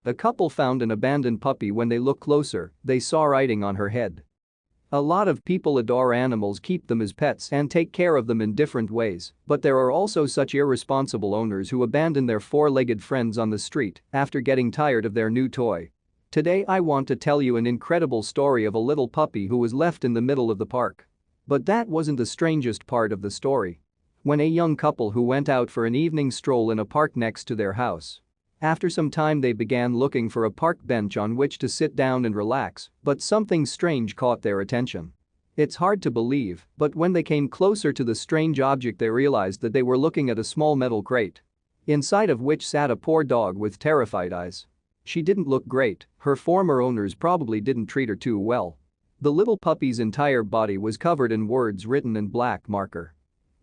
A couple found an abandoned puppy. When they looked closer, they saw writing on her head. A lot of people adore animals, keep them as pets and take care of them in different ways, but there are also such irresponsible owners who abandon their four-legged friends on the street after getting tired of their new toy. Today I want to tell you an incredible story of a little puppy who was left in the middle of the park. But that wasn't the strangest part of the story. When a young couple who went out for an evening stroll in a park next to their house. After some time they began looking for a park bench on which to sit down and relax, but something strange caught their attention. It's hard to believe, but when they came closer to the strange object they realized that they were looking at a small metal crate. Inside of which sat a poor dog with terrified eyes. She didn't look great, her former owners probably didn't treat her too well. The little puppy's entire body was covered in words written in black marker.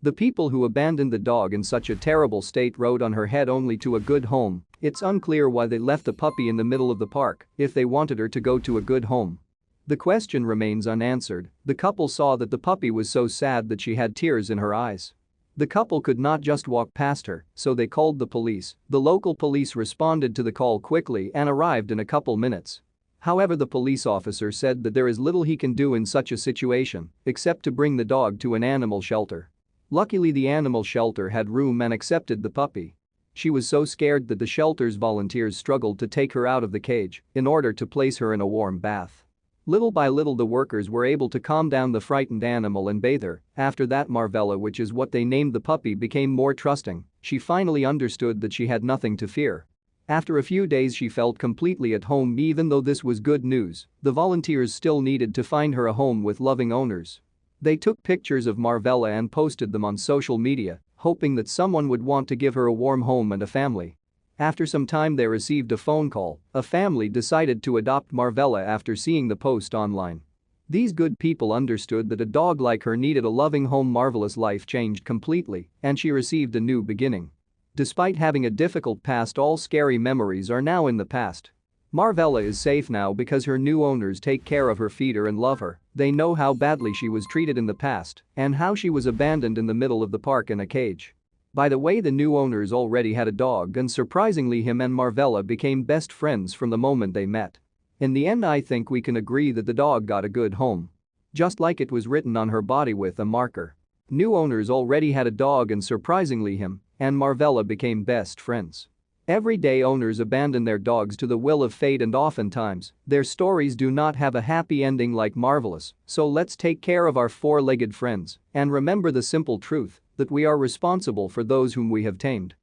The people who abandoned the dog in such a terrible state wrote on her head, "Only to a good home." It's unclear why they left the puppy in the middle of the park if they wanted her to go to a good home. The question remains unanswered. The couple saw that the puppy was so sad that she had tears in her eyes. The couple could not just walk past her, so they called the police. The local police responded to the call quickly and arrived in a couple minutes. However, the police officer said that there is little he can do in such a situation except to bring the dog to an animal shelter. Luckily, the animal shelter had room and accepted the puppy. She was so scared that the shelter's volunteers struggled to take her out of the cage in order to place her in a warm bath. Little by little the workers were able to calm down the frightened animal and bathe her. After that, Marvella, which is what they named the puppy, became more trusting. She finally understood that she had nothing to fear. After a few days she felt completely at home. Even though this was good news, the volunteers still needed to find her a home with loving owners. They took pictures of Marvella and posted them on social media, hoping that someone would want to give her a warm home and a family. After some time they received a phone call. A family decided to adopt Marvella after seeing the post online. These good people understood that a dog like her needed a loving home. Marvella's life changed completely and she received a new beginning. Despite having a difficult past, all scary memories are now in the past. Marvella is safe now because her new owners take care of her, feed her and love her. They know how badly she was treated in the past and how she was abandoned in the middle of the park in a cage. By the way, the new owners already had a dog and surprisingly him and Marvella became best friends from the moment they met. In the end, I think we can agree that the dog got a good home. Just like it was written on her body with a marker. New owners already had a dog and surprisingly him and Marvella became best friends. Every day owners abandon their dogs to the will of fate and oftentimes, their stories do not have a happy ending like Marvelous, so let's take care of our four-legged friends and remember the simple truth that we are responsible for those whom we have tamed.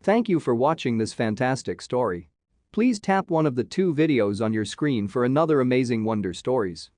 Thank you for watching this fantastic story. Please tap one of the two videos on your screen for another amazing wonder stories.